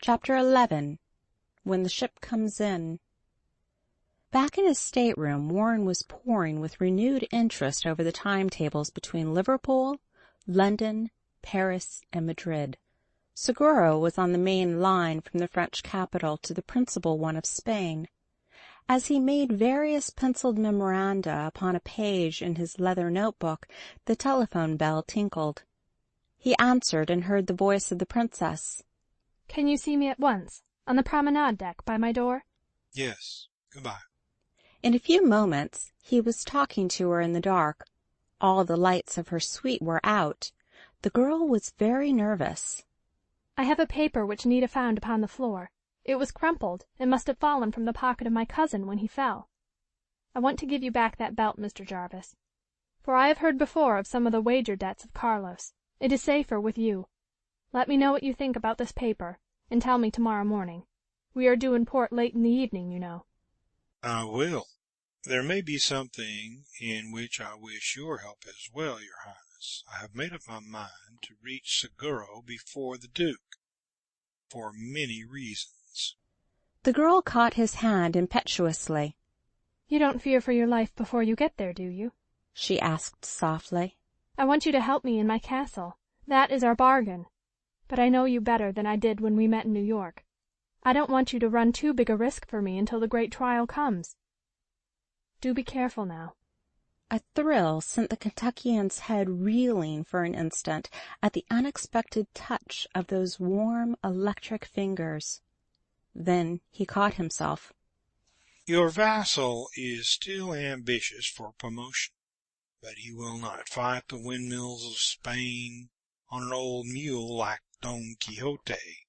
Chapter 11. When the Ship Comes In. Back in his stateroom, Warren was poring with renewed interest over the timetables between Liverpool, London, Paris, and Madrid. Seguro was on the main line from the French capital to the principal one of Spain. As he made various penciled memoranda upon a page in his leather notebook, the telephone bell tinkled. He answered and heard the voice of the princess. "Can you see me at once, on the promenade deck by my door?" "Yes. Goodbye." In a few moments he was talking to her in the dark. All the lights of her suite were out. The girl was very nervous. "I have a paper which Nita found upon the floor. It was crumpled, and must have fallen from the pocket of my cousin when he fell. I want to give you back that belt, Mr. Jarvis, for I have heard before of some of the wager debts of Carlos. It is safer with you. Let me know what you think about this paper, and tell me tomorrow morning. We are due in port late in the evening, you know." "I will. There may be something in which I wish your help as well, Your Highness. I have made up my mind to reach Seguro before the Duke, for many reasons." The girl caught his hand impetuously. "You don't fear for your life before you get there, do you?" she asked softly. "I want you to help me in my castle. That is our bargain. But I know you better than I did when we met in New York. I don't want you to run too big a risk for me until the great trial comes. Do be careful now." A thrill sent the Kentuckian's head reeling for an instant at the unexpected touch of those warm, electric fingers. Then he caught himself. "Your vassal is still ambitious for promotion, but he will not fight the windmills of Spain on an old mule like Don Quixote.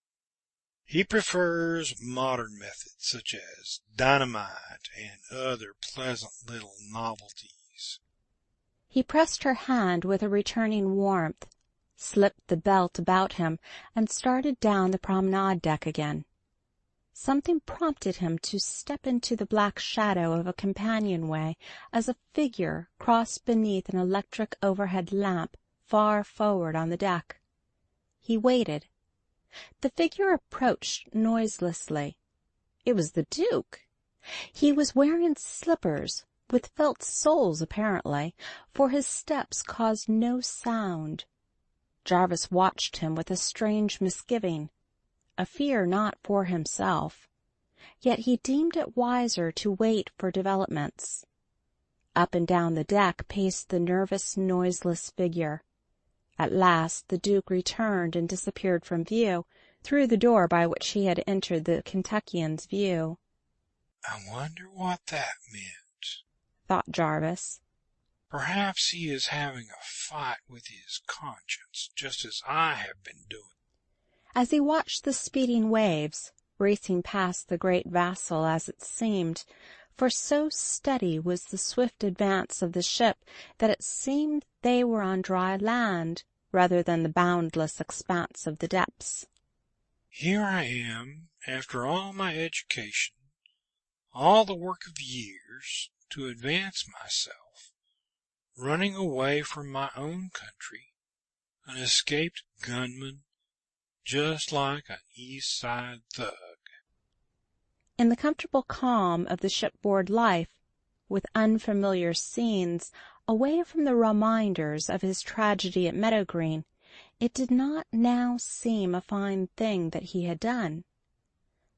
He prefers modern methods such as dynamite and other pleasant little novelties." He pressed her hand with a returning warmth, slipped the belt about him, and started down the promenade deck again. Something prompted him to step into the black shadow of a companionway as a figure crossed beneath an electric overhead lamp far forward on the deck. He waited. The figure approached noiselessly. It was the Duke. He was wearing slippers, with felt soles apparently, for his steps caused no sound. Jarvis watched him with a strange misgiving, a fear not for himself. Yet he deemed it wiser to wait for developments. Up and down the deck paced the nervous, noiseless figure. At last the Duke returned and disappeared from view, through the door by which he had entered the Kentuckian's view. "I wonder what that meant," thought Jarvis. "Perhaps he is having a fight with his conscience, just as I have been doing." As he watched the speeding waves, racing past the great vassal as it seemed, for so steady was the swift advance of the ship that it seemed they were on dry land rather than the boundless expanse of the depths. "Here I am, after all my education, all the work of years to advance myself, running away from my own country, an escaped gunman, just like an East Side thug." In the comfortable calm of the shipboard life, with unfamiliar scenes, away from the reminders of his tragedy at Meadow Green, it did not now seem a fine thing that he had done.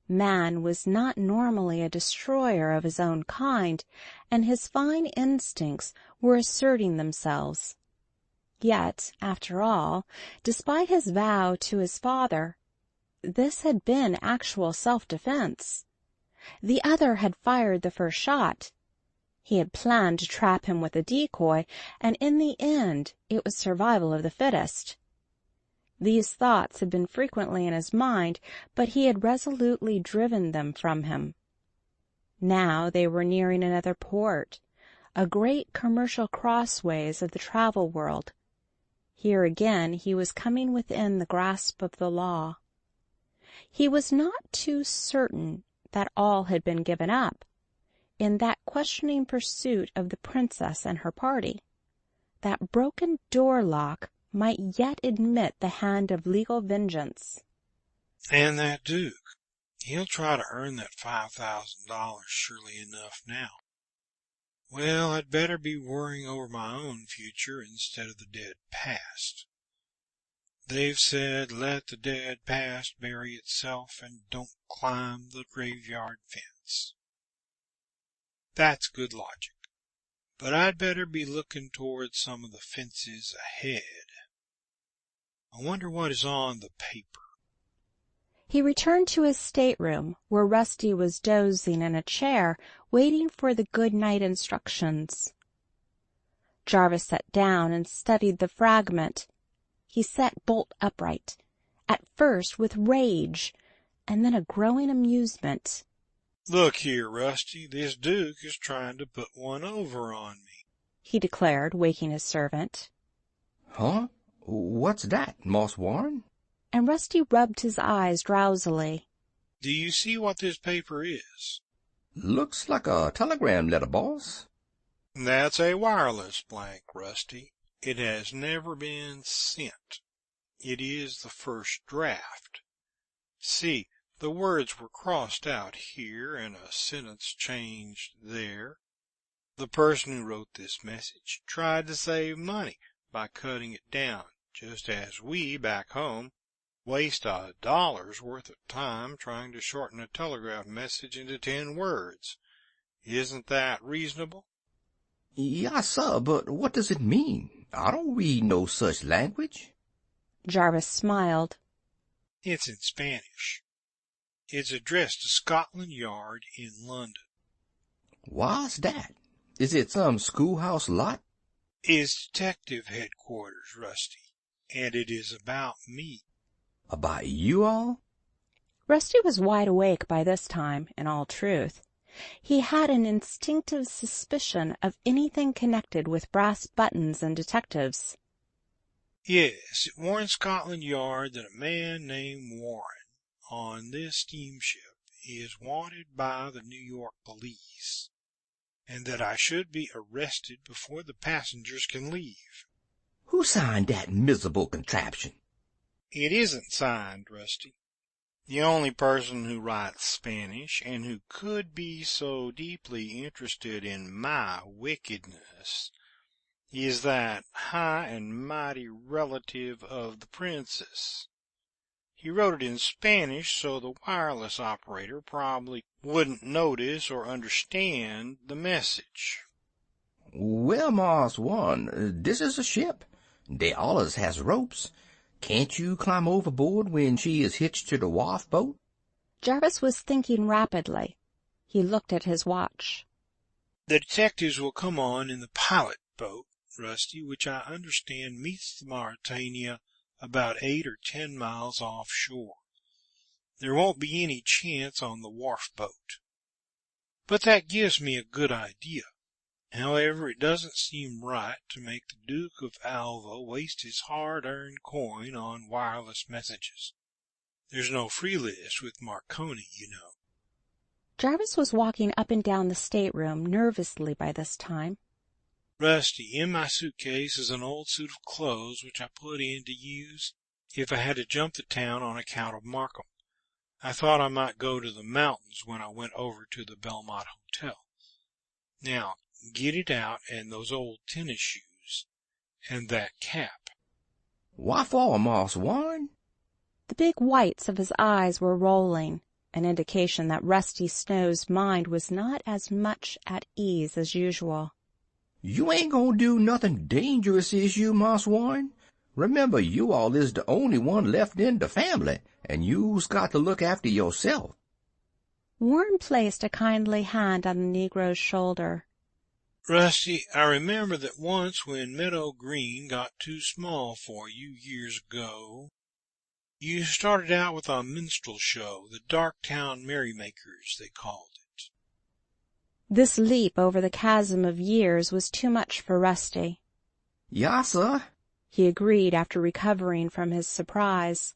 Man was not normally a destroyer of his own kind, and his fine instincts were asserting themselves. Yet, after all, despite his vow to his father, this had been actual self-defense. The other had fired the first shot. He had planned to trap him with a decoy, and in the end it was survival of the fittest. These thoughts had been frequently in his mind, but he had resolutely driven them from him. Now they were nearing another port, a great commercial crossways of the travel world. Here again he was coming within the grasp of the law. He was not too certain that all had been given up in that questioning pursuit of the princess and her party. That broken door lock might yet admit the hand of legal vengeance. And that Duke, he'll try to earn that $5,000 surely enough now. Well, I'd better be worrying over my own future instead of the dead past. They've said, let the dead past bury itself and don't climb the graveyard fence. That's good logic, but I'd better be looking toward some of the fences ahead. I wonder what is on the paper. He returned to his stateroom, where Rusty was dozing in a chair, waiting for the good-night instructions. Jarvis sat down and studied the fragment. He sat bolt upright, at first with rage, and then a growing amusement. Look here, Rusty, this Duke is trying to put one over on me, he declared, waking his servant. Huh? What's that, Moss Warren? And Rusty rubbed his eyes drowsily. Do you see what this paper is? Looks like a telegram letter, boss. That's a wireless blank, Rusty. It has never been sent. It is the first draft. See, the words were crossed out here and a sentence changed there. The person who wrote this message tried to save money by cutting it down, just as we back home waste $1 worth of time trying to shorten a telegraph message into 10 words. Isn't that reasonable? Yes, sir, but what does it mean? I don't read no such language. Jarvis smiled. It's in Spanish. It's addressed to Scotland Yard in London. Why's that? Is it some schoolhouse lot? It's detective headquarters, Rusty, and it is about me. About you all? Rusty was wide awake by this time, in all truth. He had an instinctive suspicion of anything connected with brass buttons and detectives. Yes, it warned Scotland Yard that a man named Warren on this steamship is wanted by the New York police, and that I should be arrested before the passengers can leave. Who signed that miserable contraption? It isn't signed, Rusty. The only person who writes Spanish and who could be so deeply interested in my wickedness is that high and mighty relative of the princess. He wrote it in Spanish so the wireless operator probably wouldn't notice or understand the message. Well, Moss Warren, this is a ship. They allers has ropes. Can't you climb overboard when she is hitched to the wharf boat? Jarvis was thinking rapidly. He looked at his watch. The detectives will come on in the pilot boat, Rusty, which I understand meets the Mauretania about 8 or 10 miles offshore. There won't be any chance on the wharf boat. But that gives me a good idea. However, it doesn't seem right to make the Duke of Alva waste his hard-earned coin on wireless messages. There's no free list with Marconi, you know. Jarvis was walking up and down the stateroom nervously by this time. Rusty, in my suitcase is an old suit of clothes which I put in to use if I had to jump the town on account of Markham. I thought I might go to the mountains when I went over to the Belmont Hotel. Now, get it out, and those old tennis shoes, and that cap. Why for, Moss Warren? The big whites of his eyes were rolling, an indication that Rusty Snow's mind was not as much at ease as usual. You ain't gonna do nothing dangerous, is you, Moss Warren? Remember, you all is the only one left in the family, and you's got to look after yourself. Warren placed a kindly hand on the Negro's shoulder. Rusty, I remember that once when Meadow Green got too small for you years ago, you started out with a minstrel show, the Darktown Merrymakers, they called it. This leap over the chasm of years was too much for Rusty. Yas, sir, he agreed after recovering from his surprise.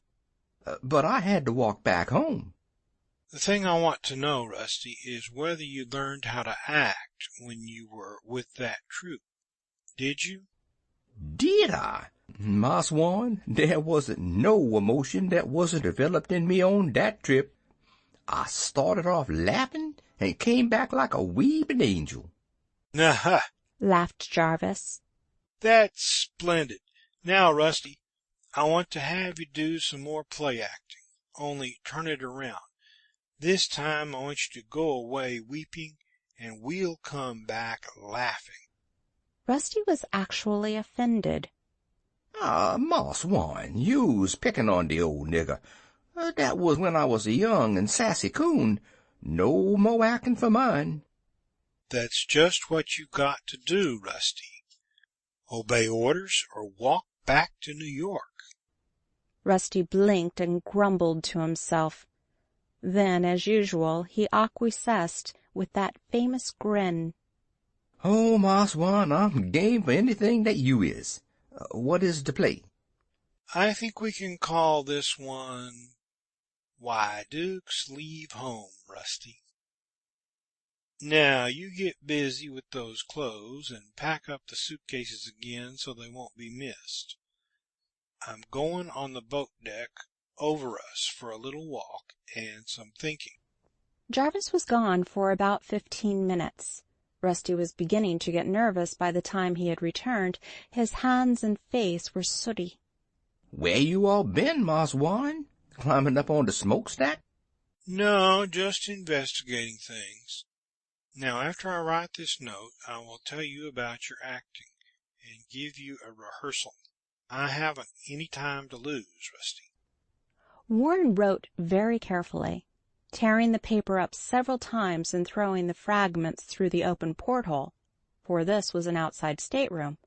But I had to walk back home. The thing I want to know, Rusty, is whether you learned how to act when you were with that troupe. Did you? Did I? Marse Warren, there wasn't no emotion that wasn't developed in me on that trip. I started off laughing and came back like a weeping angel. Nah, laughed Jarvis. that's splendid. Now, Rusty, I want to have you do some more play acting, only turn it around. This time I want you to go away weeping, and we'll come back laughing. Rusty was actually offended. Marse Warren, you's picking on the old nigger. That was when I was a young and sassy coon. No more acting for mine. That's just what you got to do, Rusty. Obey orders or walk back to New York. Rusty blinked and grumbled to himself. Then, as usual, he acquiesced with that famous grin. Oh, Marse Warren, I'm game for anything that you is. What is the play? I think we can call this one, Why Dukes Leave Home, Rusty. Now, you get busy with those clothes and pack up the suitcases again so they won't be missed. I'm going on the boat deck over us for a little walk and some thinking. Jarvis was gone for about 15 minutes. Rusty was beginning to get nervous by the time he had returned. His hands and face were sooty. Where you all been, Marse Warren? Climbing up on the smokestack? No, just investigating things. Now, after I write this note, I will tell you about your acting and give you a rehearsal. I haven't any time to lose, Rusty. Warren wrote very carefully, tearing the paper up several times and throwing the fragments through the open porthole, for this was an outside stateroom.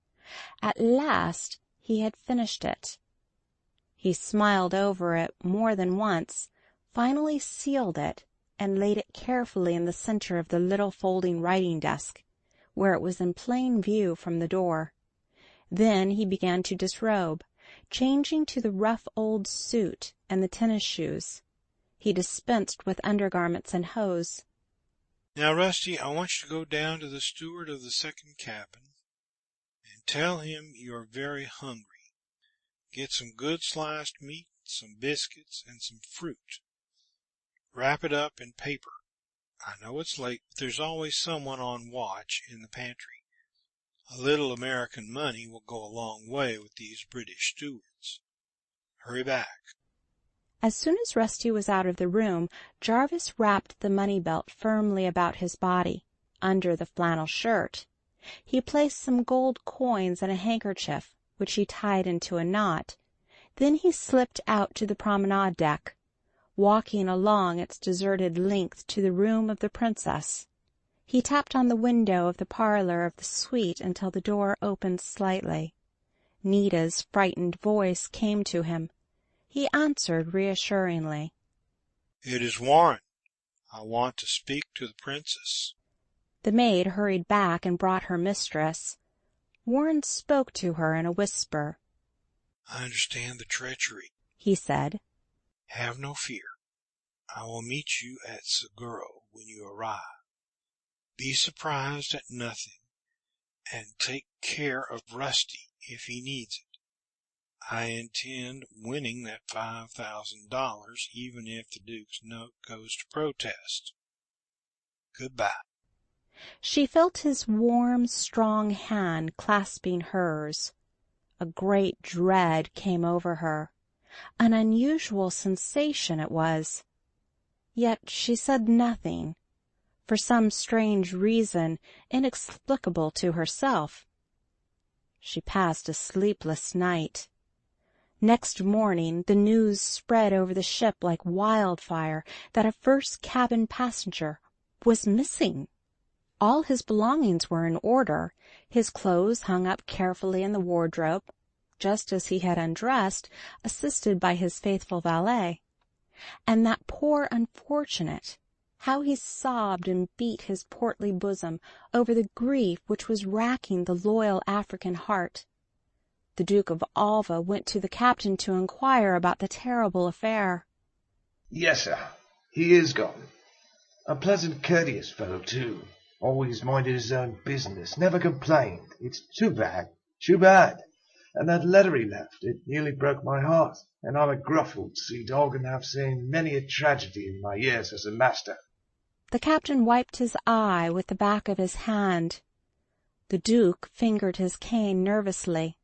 At last he had finished it. He smiled over it more than once, finally sealed it, and laid it carefully in the center of the little folding writing desk, where it was in plain view from the door. Then he began to disrobe, changing to the rough old suit and the tennis shoes. He dispensed with undergarments and hose. Now, Rusty, I want you to go down to the steward of the second cabin and tell him you're very hungry. Get some good sliced meat, some biscuits, and some fruit. Wrap it up in paper. I know it's late, but there's always someone on watch in the pantry. A little American money will go a long way with these British stewards. Hurry back. As soon as Rusty was out of the room, Jarvis wrapped the money belt firmly about his body, under the flannel shirt. He placed some gold coins in a handkerchief, which he tied into a knot. Then he slipped out to the promenade deck, walking along its deserted length to the room of the princess. He tapped on the window of the parlor of the suite until the door opened slightly. Nita's frightened voice came to him. He answered reassuringly. It is Warren. I want to speak to the princess. The maid hurried back and brought her mistress. Warren spoke to her in a whisper. I understand the treachery, he said. Have no fear. I will meet you at Seguro when you arrive. Be surprised at nothing, and take care of Rusty if he needs it. I intend winning that $5,000 even if the Duke's note goes to protest. Goodbye. She felt his warm, strong hand clasping hers. A great dread came over her. An unusual sensation it was. Yet she said nothing, for some strange reason inexplicable to herself. She passed a sleepless night. Next morning the news spread over the ship like wildfire that a first cabin passenger was missing. All his belongings were in order, his clothes hung up carefully in the wardrobe, just as he had undressed, assisted by his faithful valet. And that poor unfortunate, how he sobbed and beat his portly bosom over the grief which was racking the loyal African heart. The Duke of Alva went to the captain to inquire about the terrible affair. Yes, sir. He is gone. A pleasant, courteous fellow, too. Always minded his own business. Never complained. It's too bad. Too bad. And that letter he left, it nearly broke my heart. And I'm a gruff old sea dog, and have seen many a tragedy in my years as a master. The captain wiped his eye with the back of his hand. The Duke fingered his cane nervously.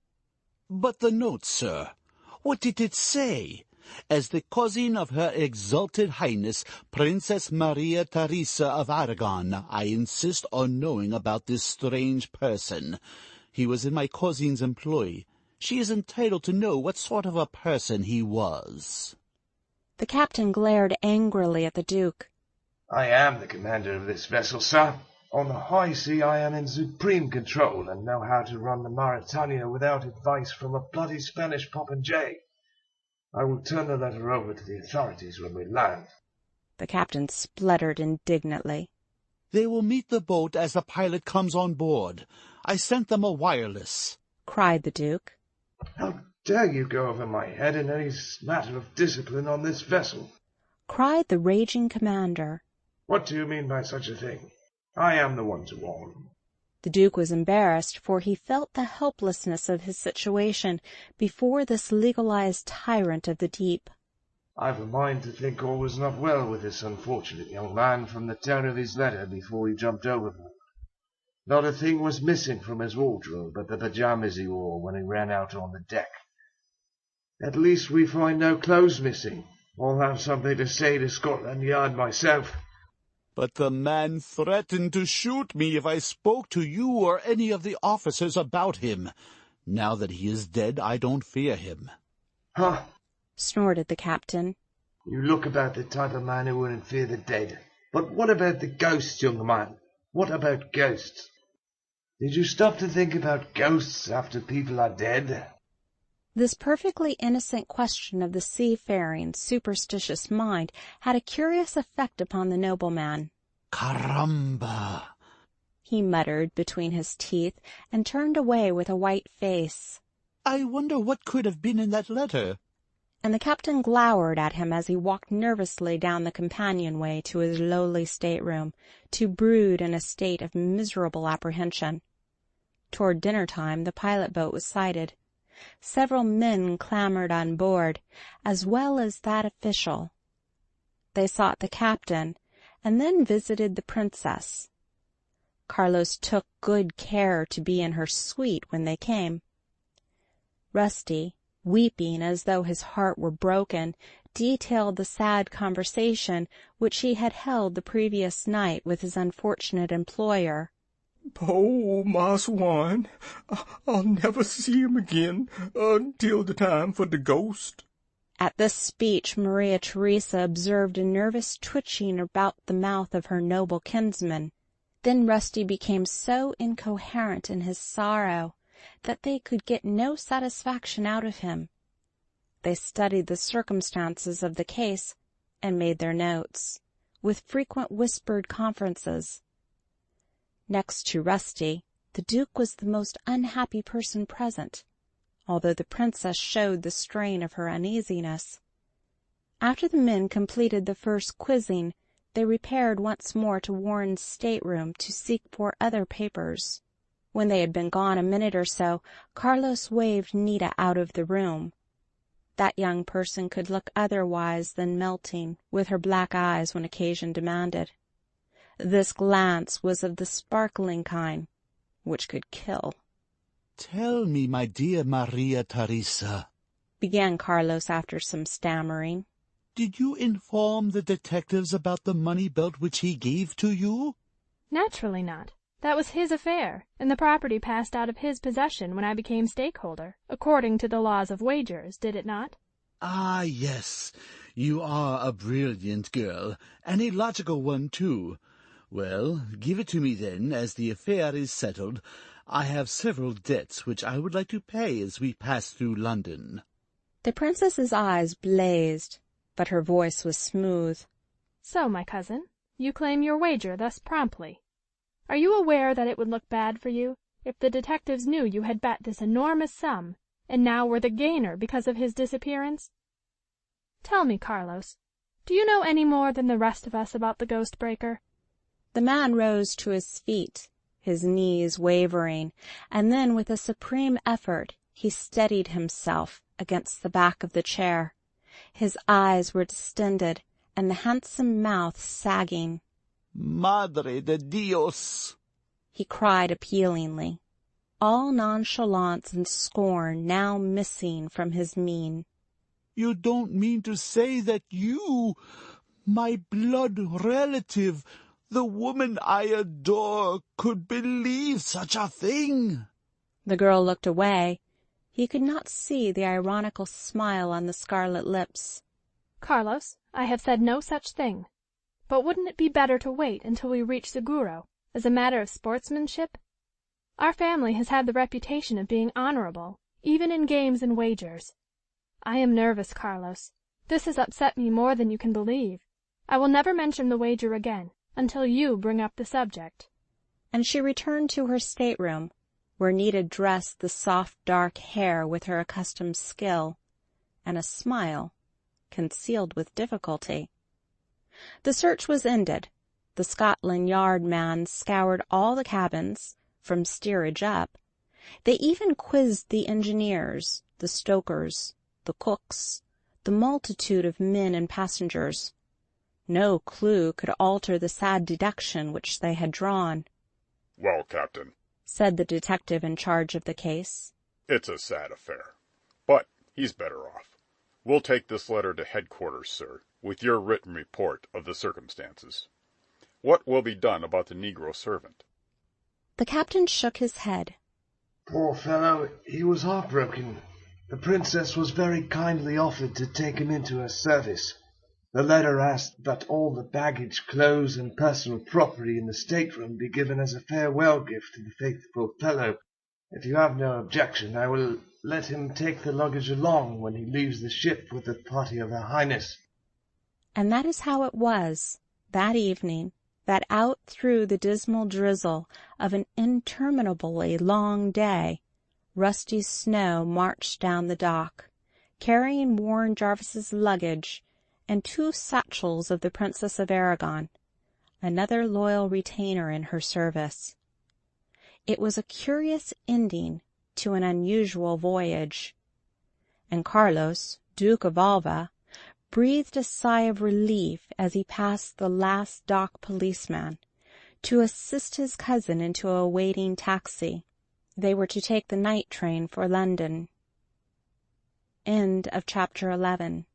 But the note, sir, what did it say? As the cousin of Her Exalted Highness, Princess Maria Theresa of Aragon, I insist on knowing about this strange person. He was in my cousin's employ. She is entitled to know what sort of a person he was. The captain glared angrily at the Duke. I am the commander of this vessel, sir. On the high sea I am in supreme control, and know how to run the Mauretania without advice from a bloody Spanish popinjay. I will turn the letter over to the authorities when we land. The captain spluttered indignantly. They will meet the boat as the pilot comes on board. I sent them a wireless, cried the Duke. How dare you go over my head in any matter of discipline on this vessel? Cried the raging commander. What do you mean by such a thing? I am the one to warn. The Duke was embarrassed, for he felt the helplessness of his situation before this legalized tyrant of the deep. I've a mind to think all was not well with this unfortunate young man from the tone of his letter before he jumped overboard. Not a thing was missing from his wardrobe but the pajamas he wore when he ran out on the deck. At least we find no clothes missing. I'll have something to say to Scotland Yard myself. But the man threatened to shoot me if I spoke to you or any of the officers about him. Now that he is dead, I don't fear him. Huh? Snorted the captain. You look about the type of man who wouldn't fear the dead. But what about the ghosts, young man? What about ghosts? Did you stop to think about ghosts after people are dead? This perfectly innocent question of the seafaring, superstitious mind had a curious effect upon the nobleman. Caramba! He muttered between his teeth and turned away with a white face. I wonder what could have been in that letter. And the captain glowered at him as he walked nervously down the companionway to his lowly stateroom, to brood in a state of miserable apprehension. Toward dinner-time the pilot-boat was sighted. Several men clambered on board, as well as that official. They sought the captain, and then visited the princess. Carlos took good care to be in her suite when they came. Rusty, weeping as though his heart were broken, detailed the sad conversation which he had held the previous night with his unfortunate employer. "Oh, Marse Juan, I'll never see him again until the time for the ghost." At this speech Maria Theresa observed a nervous twitching about the mouth of her noble kinsman. Then Rusty became so incoherent in his sorrow that they could get no satisfaction out of him. They studied the circumstances of the case and made their notes, with frequent whispered conferences. Next to Rusty, the Duke was the most unhappy person present, although the princess showed the strain of her uneasiness. After the men completed the first quizzing, they repaired once more to Warren's stateroom to seek for other papers. When they had been gone a minute or so, Carlos waved Nita out of the room. That young person could look otherwise than melting, with her black eyes when occasion demanded. This glance was of the sparkling kind, which could kill. "Tell me, my dear Maria Theresa," began Carlos after some stammering. "did you inform the detectives about the money belt which he gave to you?" Naturally not. That was his affair, and the property passed out of his possession when I became stakeholder, according to the laws of wagers, did it not? Ah, yes. You are a brilliant girl, and a logical one, too. Well, give it to me then, as the affair is settled. I have several debts which I would like to pay as we pass through London. The princess's eyes blazed, but her voice was smooth. So, my cousin, you claim your wager thus promptly. Are you aware that it would look bad for you if the detectives knew you had bet this enormous sum, and now were the gainer because of his disappearance? Tell me, Carlos, do you know any more than the rest of us about the Ghost Breaker? The man rose to his feet, his knees wavering, and then with a supreme effort He steadied himself against the back of the chair. His eyes were distended, and the handsome mouth sagging. Madre de Dios! He cried appealingly, all nonchalance and scorn now missing from his mien. You don't mean to say that you, my blood relative, the woman I adore, could believe such a thing? The girl looked away. He could not see the ironical smile on the scarlet lips. Carlos, I have said no such thing. But wouldn't it be better to wait until we reach Seguro, as a matter of sportsmanship? Our family has had the reputation of being honorable, even in games and wagers. I am nervous, Carlos. This has upset me more than you can believe. I will never mention the wager again, until you bring up the subject. And she returned to her stateroom, where Nita dressed the soft dark hair with her accustomed skill, and a smile, concealed with difficulty. The search was ended. The Scotland Yard man scoured all the cabins, from steerage up. They even quizzed the engineers, the stokers, the cooks, the multitude of men and passengers. No clue could alter the sad deduction which they had drawn. "Well, Captain," said the detective in charge of the case, "it's a sad affair, but he's better off. We'll take this letter to headquarters, sir, with your written report of the circumstances. What will be done about the Negro servant?" The captain shook his head. Poor fellow, he was heartbroken. The princess was very kindly offered to take him into her service. The letter asked that all the baggage, clothes, and personal property in the stateroom be given as a farewell gift to the faithful fellow. If you have no objection, I will let him take the luggage along when he leaves the ship with the party of Her Highness. And that is how it was, that evening, that out through the dismal drizzle of an interminably long day, Rusty Snow marched down the dock, carrying Warren Jarvis's luggage and 2 satchels of the Princess of Aragon, another loyal retainer in her service. It was a curious ending to an unusual voyage, and Carlos, Duke of Alva, breathed a sigh of relief as he passed the last dock policeman to assist his cousin into a waiting taxi. They were to take the night train for London. End of chapter 11.